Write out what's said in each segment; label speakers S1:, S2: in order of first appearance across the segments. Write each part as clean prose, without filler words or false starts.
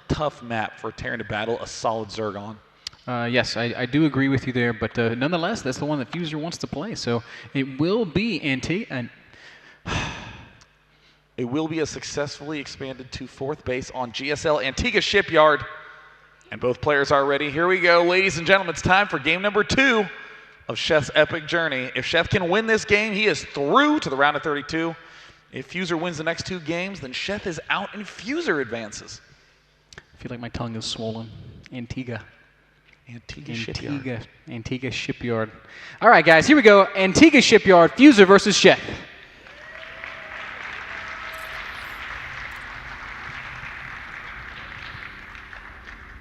S1: tough map for Terran to battle a solid Zergon.
S2: Yes, I do agree with you there, but nonetheless, that's the one that Fuzer wants to play. So it will be
S1: It will be a successfully expanded to 4th base on GSL Antigua Shipyard. And both players are ready. Here we go, ladies and gentlemen. It's time for game number 2 of Sheth's epic journey. If Sheth can win this game, he is through to the round of 32. If Fuzer wins the next 2 games, then Sheth is out and Fuzer advances.
S2: I feel like my tongue is swollen. Antigua Shipyard. All right, guys, here we go. Antigua Shipyard, Fuzer versus Sheth.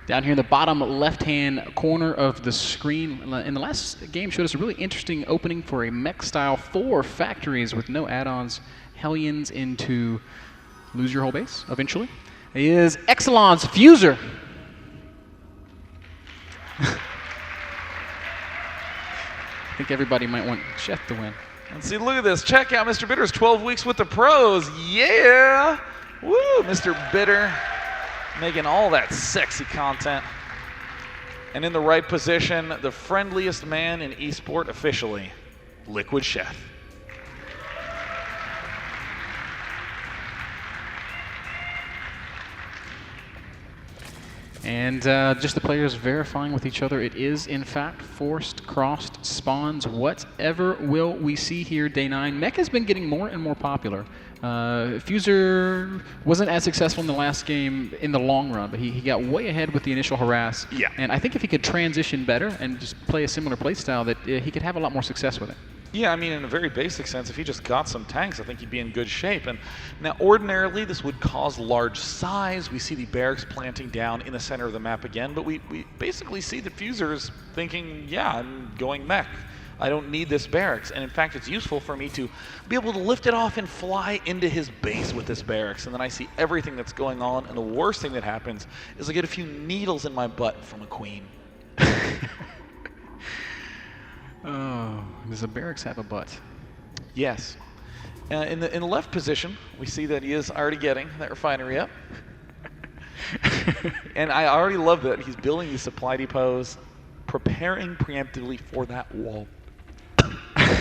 S2: Down here in the bottom left-hand corner of the screen, in the last game showed us a really interesting opening for a mech style 4 factories with no add-ons, Hellions into lose your whole base eventually. It is Exelon's Fuzer. I think everybody might want Sheth to win.
S1: Let's see, look at this. Check out Mr. Bitter's 12 weeks with the pros. Yeah! Woo, Mr. Bitter. Making all that sexy content. And in the right position, the friendliest man in esport officially, Liquid Sheth.
S2: And just the players verifying with each other, it is in fact forced crossed spawns. Whatever will we see here day 9? Mech has been getting more and more popular. Fuzer wasn't as successful in the last game in the long run, but he got way ahead with the initial harass.
S1: Yeah.
S2: And I think if he could transition better and just play a similar play style, that he could have a lot more success with it.
S1: Yeah, I mean, in a very basic sense, if he just got some tanks, I think he'd be in good shape. And now, ordinarily, this would cause large size. We see the barracks planting down in the center of the map again, but we basically see that Fuzer's thinking, yeah, I'm going mech. I don't need this barracks. And in fact, it's useful for me to be able to lift it off and fly into his base with this barracks. And then I see everything that's going on, and the worst thing that happens is I get a few needles in my butt from a queen.
S2: Oh, does the barracks have a butt?
S1: Yes. In the left position, we see that he is already getting that refinery up. And I already love that he's building these supply depots, preparing preemptively for that wall.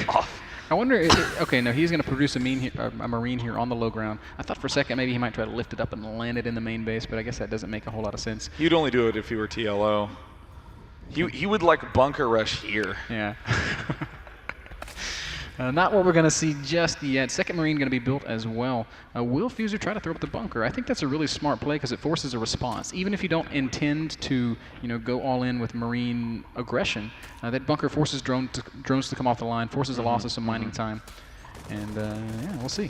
S1: Off.
S2: I wonder, okay, no, he's going to produce a marine here on the low ground. I thought for a second maybe he might try to lift it up and land it in the main base, but I guess that doesn't make a whole lot of sense.
S1: You'd only do it if he were TLO. He would like bunker rush here.
S2: Yeah. Not what we're going to see just yet. Second Marine going to be built as well. Will Fuzer try to throw up the bunker? I think that's a really smart play because it forces a response. Even if you don't intend to, go all in with Marine aggression, that bunker forces drones to come off the line, forces the loss of some mining time. And yeah, we'll see.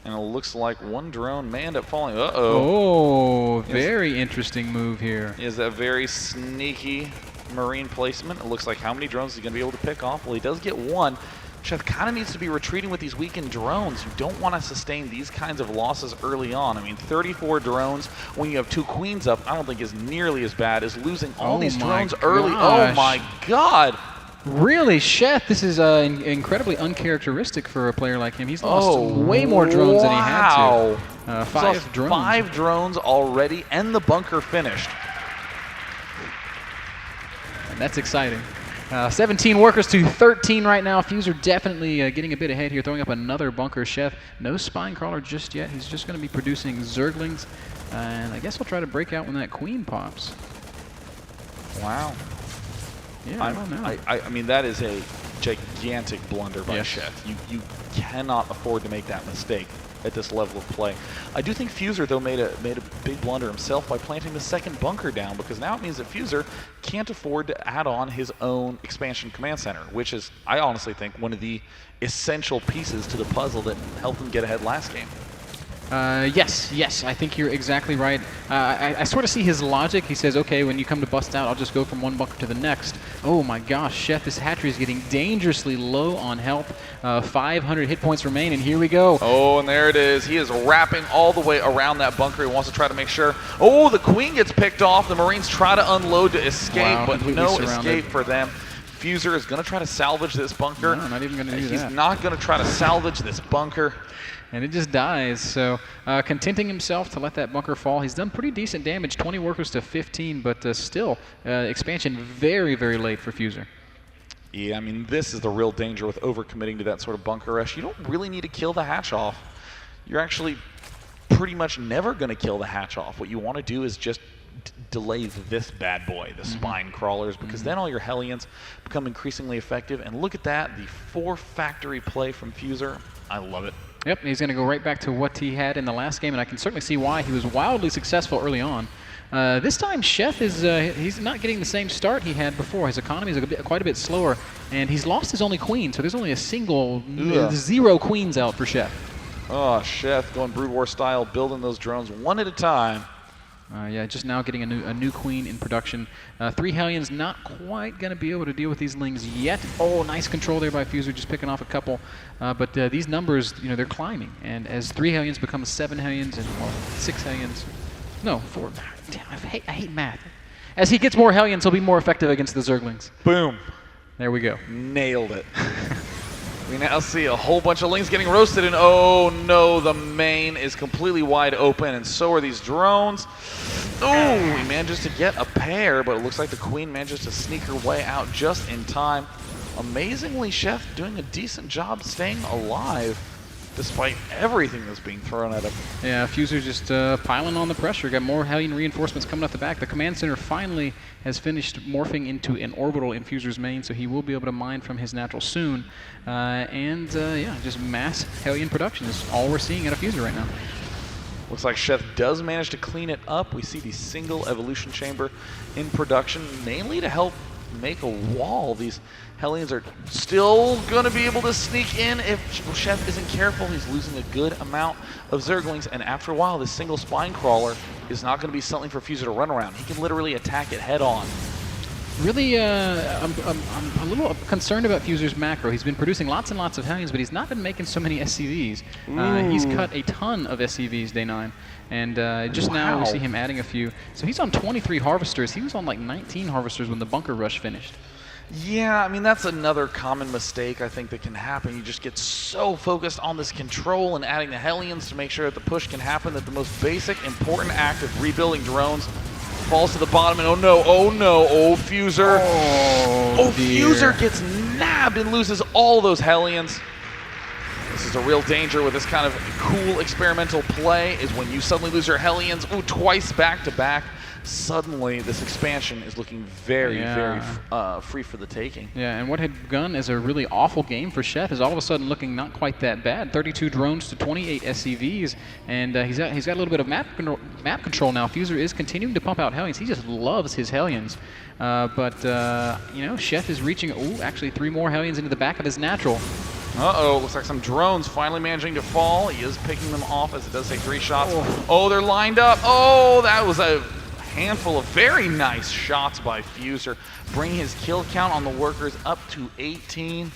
S1: And it looks like one drone may end up falling.
S2: Oh, very interesting move here.
S1: Is that very sneaky Marine placement? It looks like how many drones is he going to be able to pick off? Well, he does get one. Sheth kind of needs to be retreating with these weakened drones. You don't want to sustain these kinds of losses early on. I mean, 34 drones when you have 2 queens up, I don't think is nearly as bad as losing all these drones early. Oh my God.
S2: Really, Sheth, this is incredibly uncharacteristic for a player like him. He's lost way more drones than he had to. 5 drones.
S1: 5 drones already, and the bunker finished.
S2: And that's exciting. 17 workers to 13 right now. Fuzer definitely getting a bit ahead here, throwing up another bunker. Sheth, no spine crawler just yet. He's just going to be producing Zerglings, and I guess he'll try to break out when that queen pops.
S1: Wow.
S2: Yeah, I don't know.
S1: I mean, that is a gigantic blunder by
S2: Yes.
S1: Sheth. You cannot afford to make that mistake at this level of play. I do think Fuzer, though, made a big blunder himself by planting the second bunker down, because now it means that Fuzer can't afford to add on his own expansion command center, which is, I honestly think, one of the essential pieces to the puzzle that helped him get ahead last game.
S2: Yes, I think you're exactly right. I sort of see his logic. He says, okay, when you come to bust out, I'll just go from one bunker to the next. Oh my gosh, Sheth, this hatchery is getting dangerously low on health. 500 hit points remain, and here we go.
S1: Oh, and there it is. He is wrapping all the way around that bunker. He wants to try to make sure. Oh, the queen gets picked off. The Marines try to unload to escape, but no escape for them. Fuzer is going to try to salvage this bunker.
S2: No, not even going to do that.
S1: He's not going to try to salvage this bunker.
S2: and it just dies. So contenting himself to let that bunker fall. He's done pretty decent damage, 20 workers to 15, but still expansion very, very late for Fuzer.
S1: Yeah, I mean, this is the real danger with overcommitting to that sort of bunker rush. You don't really need to kill the hatch off. You're actually pretty much never going to kill the hatch off. What you want to do is just delay this bad boy, the spine crawlers, because then all your Hellions become increasingly effective. And look at that, the 4-factory play from Fuzer. I love it.
S2: Yep, he's going to go right back to what he had in the last game, and I can certainly see why. He was wildly successful early on. This time, Sheth is he's not getting the same start he had before. His economy is quite a bit slower, and he's lost his only queen, so there's only a single 0 queens out for Sheth.
S1: Oh, Sheth going Brood War style, building those drones one at a time.
S2: Yeah, just now getting a new queen in production. 3 Hellions not quite going to be able to deal with these lings yet. Oh, nice control there by Fuzer, just picking off a couple. But these numbers, they're climbing. And as 3 Hellions become 7 Hellions and 6 Hellions, no, 4. Damn, I hate math. As he gets more Hellions, he'll be more effective against the Zerglings.
S1: Boom.
S2: There we go.
S1: Nailed it. We now see a whole bunch of lings getting roasted, and oh no, the main is completely wide open, and so are these drones. Oh, he manages to get a pair, but it looks like the queen manages to sneak her way out just in time. Amazingly, Sheth doing a decent job staying alive, despite everything that's being thrown at him.
S2: Yeah, Fuzer just piling on the pressure. Got more Hellion reinforcements coming off the back. The command center finally has finished morphing into an orbital in Fuzer's main, so he will be able to mine from his natural soon. Yeah, just mass Hellion production is all we're seeing out of Fuzer right now.
S1: Looks like Sheth does manage to clean it up. We see the single evolution chamber in production, mainly to help make a wall. These Hellions are still going to be able to sneak in if Sheth isn't careful. He's losing a good amount of Zerglings, and after a while, this single spine crawler is not going to be something for Fuzer to run around. He can literally attack it head on.
S2: Really, I'm a little concerned about Fuzer's macro. He's been producing lots and lots of Hellions, but he's not been making so many SCVs. He's cut a ton of SCVs day 9, and just now we see him adding a few. So he's on 23 harvesters. He was on like 19 harvesters when the bunker rush finished.
S1: Yeah, I mean, that's another common mistake I think that can happen. You just get so focused on this control and adding the Hellions to make sure that the push can happen that the most basic, important act of rebuilding drones falls to the bottom, and oh no, Fuzer. Fuzer gets nabbed and loses all those Hellions. This is a real danger with this kind of cool experimental play, is when you suddenly lose your Hellions, twice back to back. Suddenly, this expansion is looking very free for the taking.
S2: Yeah, and what had begun as a really awful game for Sheth is all of a sudden looking not quite that bad. 32 drones to 28 SCVs, and he's got a little bit of map control now. Fuzer is continuing to pump out Hellions. He just loves his Hellions. Sheth is reaching, actually 3 more Hellions into the back of his natural.
S1: Looks like some drones finally managing to fall. He is picking them off, as it does take 3 shots. Oh, they're lined up. Oh, that was a handful of very nice shots by Fuzer, bringing his kill count on the workers up to 18.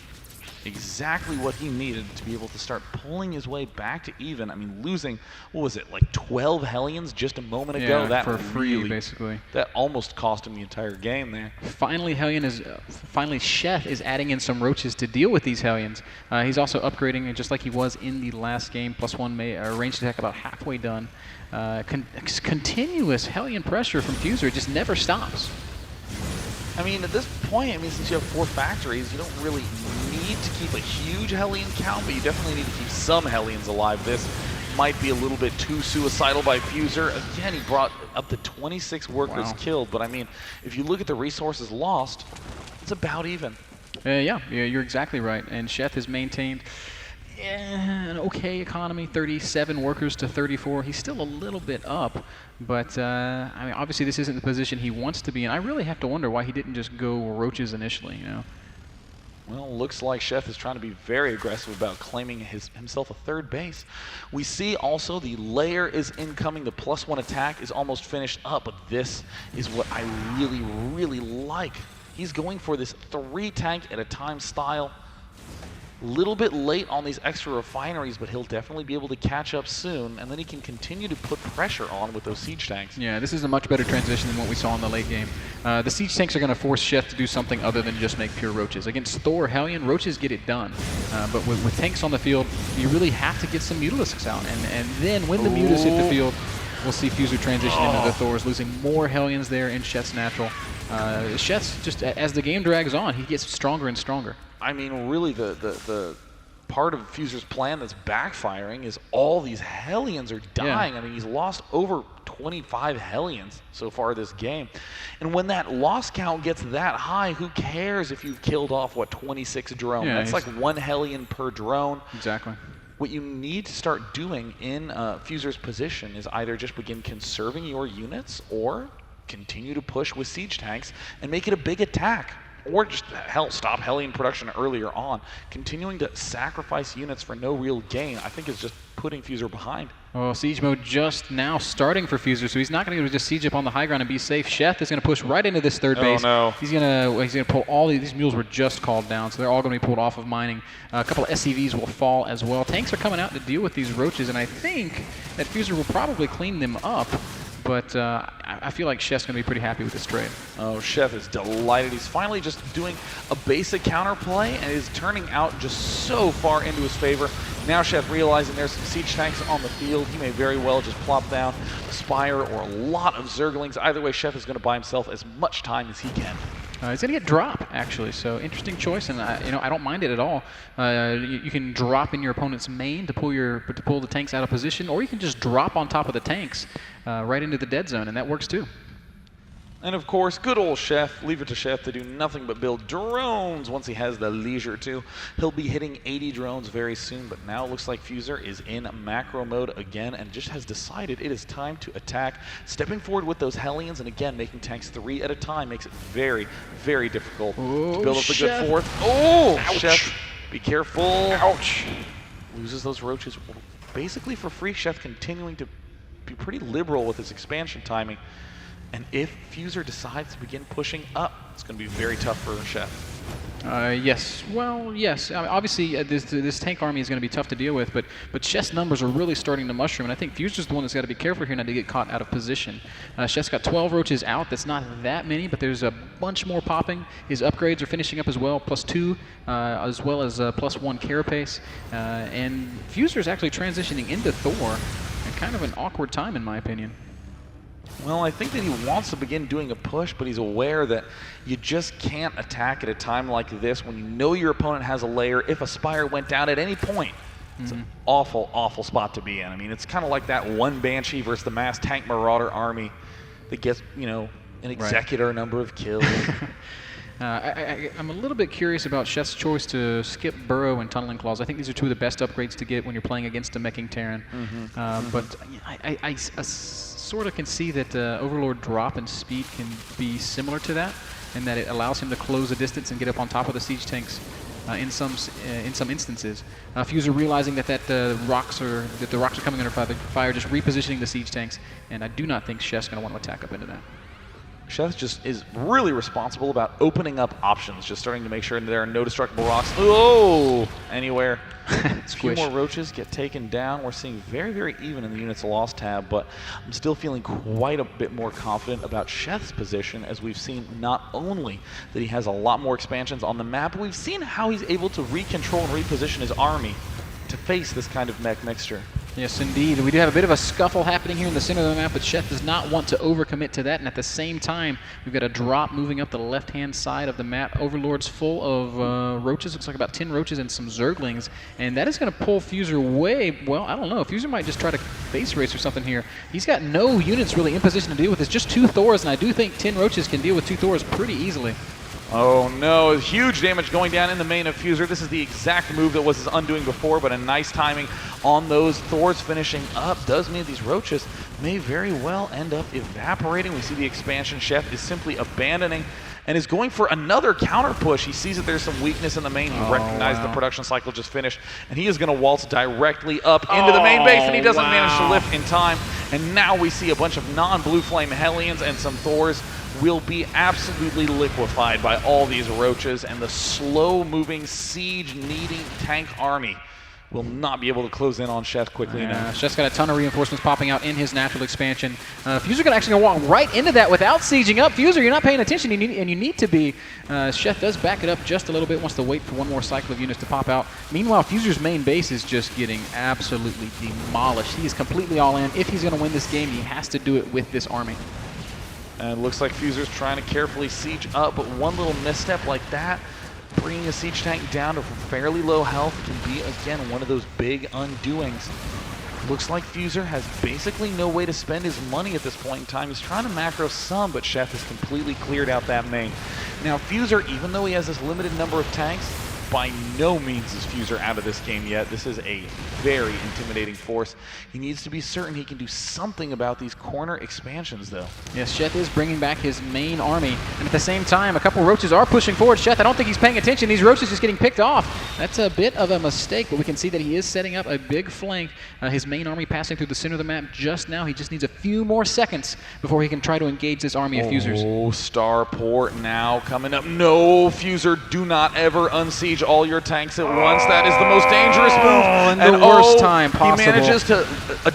S1: Exactly what he needed to be able to start pulling his way back to even. I mean, losing, what was it, like 12 Hellions just a moment ago?
S2: Yeah,
S1: that
S2: for free,
S1: really,
S2: basically.
S1: That almost cost him the entire game there.
S2: Finally, Sheth is adding in some roaches to deal with these Hellions. He's also upgrading, just like he was in the last game, +1 range attack about halfway done. Continuous Hellion pressure from Fuzer, it just never stops.
S1: I mean, at this point, since you have 4 factories, you don't really need to keep a huge Hellion count, but you definitely need to keep some Hellions alive. This might be a little bit too suicidal by Fuzer. Again, he brought up to 26 workers killed, but I mean, if you look at the resources lost, it's about even.
S2: Yeah, you're exactly right. And Sheth has maintained an okay economy, 37 workers to 34. He's still a little bit up, but I mean, obviously this isn't the position he wants to be in. I really have to wonder why he didn't just go roaches initially,
S1: Well, looks like Sheth is trying to be very aggressive about claiming himself a 3rd base. We see also the layer is incoming. The +1 attack is almost finished up, but this is what I really, really like. He's going for this 3 tank at a time style. Little bit late on these extra refineries, but he'll definitely be able to catch up soon, and then he can continue to put pressure on with those siege tanks.
S2: Yeah, this is a much better transition than what we saw in the late game. The siege tanks are going to force Sheth to do something other than just make pure roaches. Against Thor, Hellion, roaches get it done. But with tanks on the field, you really have to get some Mutalisks out. And then when the Mutas hit the field, we'll see Fuzer transition into the Thors, losing more Hellions there in Sheth's natural. Sheth's just, as the game drags on, he gets stronger and stronger.
S1: I mean, really, the part of Fuzer's plan that's backfiring is all these Hellions are dying. Yeah. I mean, he's lost over 25 Hellions so far this game. And when that loss count gets that high, who cares if you've killed off, what, 26 drones? Yeah, that's like 1 Hellion per drone.
S2: Exactly.
S1: What you need to start doing in Fuzer's position is either just begin conserving your units or continue to push with siege tanks and make it a big attack. Or just, hell, stop Hellion production earlier on. Continuing to sacrifice units for no real gain, I think, is just putting Fuzer behind.
S2: Oh, siege mode just now starting for Fuzer, so he's not going to just siege up on the high ground and be safe. Sheth is going to push right into this third base.
S1: No.
S2: He's going to pull all these mules were just called down, so they're all going to be pulled off of mining. A couple of SCVs will fall as well. Tanks are coming out to deal with these roaches, and I think that Fuzer will probably clean them up. But I feel like Sheth's going to be pretty happy with this trade.
S1: Oh, Sheth is delighted. He's finally just doing a basic counterplay, and it is turning out just so far into his favor. Now Sheth realizing there's some siege tanks on the field. He may very well just plop down a Spire or a lot of Zerglings. Either way, Sheth is going to buy himself as much time as he can.
S2: He's going to get drop, actually, so interesting choice, and I don't mind it at all. You can drop in your opponent's main to pull the tanks out of position, or you can just drop on top of the tanks right into the dead zone, and that works too.
S1: And of course, good old Sheth. Leave it to Sheth to do nothing but build drones once he has the leisure to. He'll be hitting 80 drones very soon, but now it looks like Fuzer is in macro mode again and just has decided it is time to attack. Stepping forward with those Hellions and again making tanks 3 at a time makes it very, very difficult to build up a good fourth. Oh, ouch. Sheth, be careful.
S2: Ouch.
S1: Loses those roaches basically for free. Sheth continuing to be pretty liberal with his expansion timing. And if Fuzer decides to begin pushing up, it's going to be very tough for Sheth.
S2: Yes. Well, yes. I mean, obviously, this tank army is going to be tough to deal with, but Sheth's numbers are really starting to mushroom, and I think Fuzer's the one that's got to be careful here not to get caught out of position. Sheth's got 12 roaches out. That's not that many, but there's a bunch more popping. His upgrades are finishing up as well, +2, as well as +1 carapace. And Fuzer's actually transitioning into Thor at kind of an awkward time, in my opinion.
S1: Well, I think that he wants to begin doing a push, but he's aware that you just can't attack at a time like this when you know your opponent has a layer. If a Spire went down at any point, it's an awful, awful spot to be in. I mean, it's kind of like that one Banshee versus the mass tank Marauder army that gets, an executor number of kills.
S2: I'm a little bit curious about Sheth's choice to skip Burrow and Tunneling Claws. I think these are 2 of the best upgrades to get when you're playing against a meching Terran. But I sort of can see that Overlord drop and speed can be similar to that, and that it allows him to close a distance and get up on top of the siege tanks in some instances. Fuzer realizing that the rocks are coming under fire, just repositioning the siege tanks, and I do not think Sheth's going to want to attack up into that.
S1: Sheth just is really responsible about opening up options, just starting to make sure there are no destructible rocks. Oh, anywhere. A few more roaches get taken down. We're seeing very, very even in the units lost tab, but I'm still feeling quite a bit more confident about Sheth's position, as we've seen not only that he has a lot more expansions on the map, but we've seen how he's able to recontrol and reposition his army to face this kind of mech mixture.
S2: Yes, indeed. We do have a bit of a scuffle happening here in the center of the map, but Sheth does not want to overcommit to that, and at the same time, we've got a drop moving up the left-hand side of the map. Overlord's full of roaches, looks like about 10 roaches and some Zerglings, and that is going to pull Fuzer way, well, I don't know. Fuzer might just try to base race or something here. He's got no units really in position to deal with this, just 2 Thors, and I do think 10 roaches can deal with 2 Thors pretty easily.
S1: Oh no, huge damage going down in the main of Fuzer. This is the exact move that was his undoing before, but a nice timing on those Thors finishing up does mean these roaches may very well end up evaporating. We see the expansion. Sheth is simply abandoning and is going for another counter push. He sees that there's some weakness in the main. He recognized the production cycle just finished, and he is going to waltz directly up into the main base, and he doesn't manage to lift in time. And now we see a bunch of non-blue flame Hellions and some Thors will be absolutely liquefied by all these roaches, and the slow-moving, siege-needing tank army will not be able to close in on Sheth quickly enough.
S2: Sheth's got a ton of reinforcements popping out in his natural expansion. Fuzer gonna actually walk right into that without sieging up. Fuzer, you're not paying attention, and you need to be. Sheth does back it up just a little bit, wants to wait for one more cycle of units to pop out. Meanwhile, Fuzer's main base is just getting absolutely demolished. He is completely all in. If he's gonna win this game, he has to do it with this army.
S1: And it looks like Fuzer's trying to carefully siege up, but one little misstep like that, bringing a siege tank down to fairly low health, can be, again, one of those big undoings. Looks like Fuzer has basically no way to spend his money at this point in time. He's trying to macro some, but Sheth has completely cleared out that main. Now, Fuzer, even though he has this limited number of tanks, by no means is Fuzer out of this game yet. This is a very intimidating force. He needs to be certain he can do something about these corner expansions, though.
S2: Yes, Sheth is bringing back his main army, and at the same time, a couple roaches are pushing forward. Sheth, I don't think he's paying attention. These roaches just getting picked off. That's a bit of a mistake, but we can see that he is setting up a big flank. His main army passing through the center of the map just now. He just needs a few more seconds before he can try to engage this army of Fuzers.
S1: Oh, Starport now coming up. No, Fuzer, do not ever unsiege all your tanks at once. That is the most dangerous move.
S2: And the worst time possible.
S1: He manages to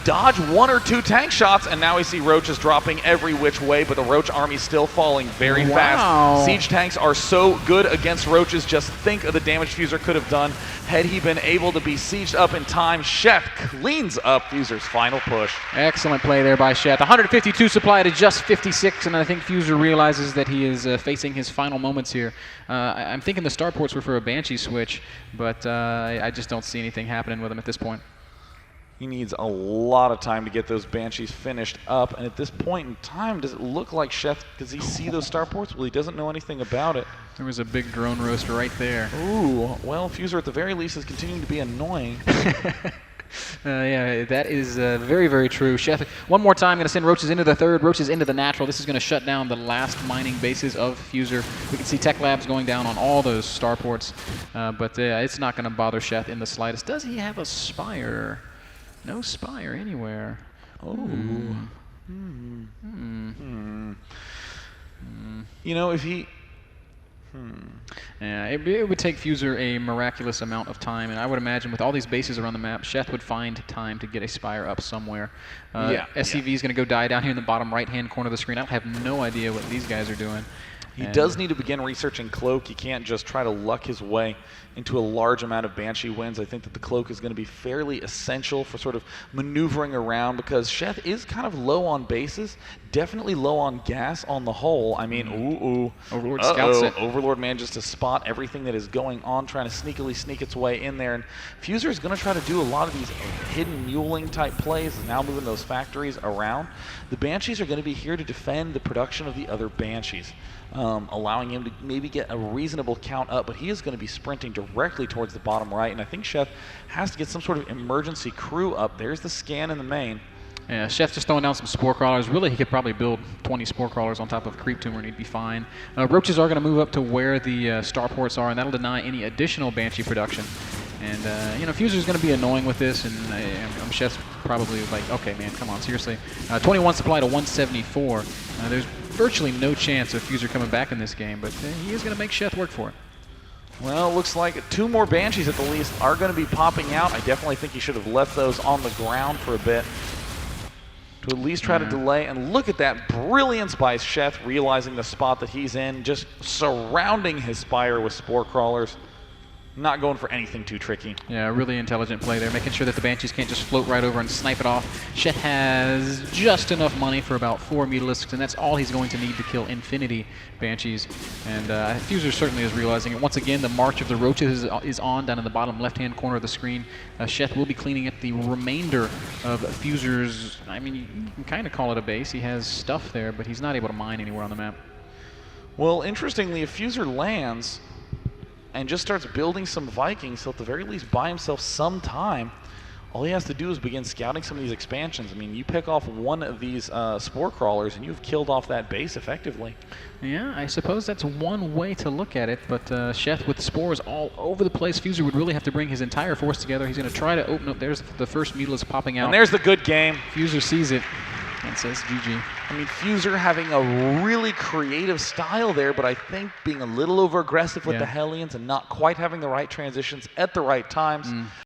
S1: dodge one or two tank shots, and now we see roaches dropping every which way, but the roach army still falling very fast. Siege tanks are so good against roaches. Just think of the damage Fuzer could have done had he been able to be sieged up in time. Sheth cleans up Fuzer's final push.
S2: Excellent play there by Sheth. 152 supply to just 56, and I think Fuzer realizes that he is facing his final moments here. I'm thinking the starports were for a Banshee switch, but I just don't see anything happening with him at this point.
S1: He needs a lot of time to get those Banshees finished up, and at this point in time, does it look like Sheth, does he see those starports? Well, he doesn't know anything about it.
S2: There was a big drone roast right there.
S1: Ooh, well, Fuzer at the very least is continuing to be annoying.
S2: Yeah, that is very, very true. Sheth, one more time, going to send roaches into the third, roaches into the natural. This is going to shut down the last mining bases of Fuzer. We can see tech labs going down on all those starports, but it's not going to bother Sheth in the slightest. Does he have a spire? No spire anywhere.
S1: Oh. You know, if he...
S2: Yeah, it would take Fuzer a miraculous amount of time, and I would imagine with all these bases around the map, Sheth would find time to get a spire up somewhere. SCV is going to go die down here in the bottom right-hand corner of the screen. I have no idea what these guys are doing.
S1: He does need to begin researching Cloak. He can't just try to luck his way into a large amount of Banshee wins. I think that the Cloak is going to be fairly essential for sort of maneuvering around, because Sheth is kind of low on bases, definitely low on gas on the whole. I mean,
S2: Overlord scouts it.
S1: Overlord manages to spot everything that is going on, trying to sneakily sneak its way in there. And Fuzer is going to try to do a lot of these hidden muling type plays, now moving those factories around. The Banshees are going to be here to defend the production of the other Banshees, allowing him to maybe get a reasonable count up, but he is going to be sprinting directly towards the bottom right, and I think Sheth has to get some sort of emergency crew up. There's the scan in the main.
S2: Yeah, Sheth's just throwing down some spore crawlers. Really, he could probably build 20 spore crawlers on top of a creep tumor and he'd be fine. Roaches are going to move up to where the starports are, and that'll deny any additional Banshee production. And, you know, Fuzer's going to be annoying with this, and Sheth's probably like, okay, man, come on, seriously. 21 supply to 174. There's virtually no chance of Fuzer coming back in this game, but he is going to make Sheth work for it.
S1: Well, it looks like 2 more Banshees at the least are going to be popping out. I definitely think he should have left those on the ground for a bit to at least try to delay. And look at that brilliance by Sheth, realizing the spot that he's in, just surrounding his spire with spore crawlers. Not going for anything too tricky.
S2: Yeah, really intelligent play there, making sure that the Banshees can't just float right over and snipe it off. Sheth has just enough money for about 4 Mutalisks, and that's all he's going to need to kill Infinity Banshees. And Fuzer certainly is realizing it. Once again, the March of the Roaches is on down in the bottom left-hand corner of the screen. Sheth will be cleaning up the remainder of Fuzer's, I mean, you can kind of call it a base. He has stuff there, but he's not able to mine anywhere on the map.
S1: Well, interestingly, if Fuzer lands and just starts building some Vikings, he'll at the very least buy himself some time. all he has to do is begin scouting some of these expansions. I mean, you pick off one of these spore crawlers, and you've killed off that base effectively.
S2: Yeah, I suppose that's one way to look at it, but Sheth with spores all over the place. Fuzer would really have to bring his entire force together. He's going to try to open up. There's the first Mutalisk popping out.
S1: And there's the good game.
S2: Fuzer sees it and says GG.
S1: I mean, Fuzer having a really creative style there, but I think being a little over aggressive with the Hellions and not quite having the right transitions at the right times.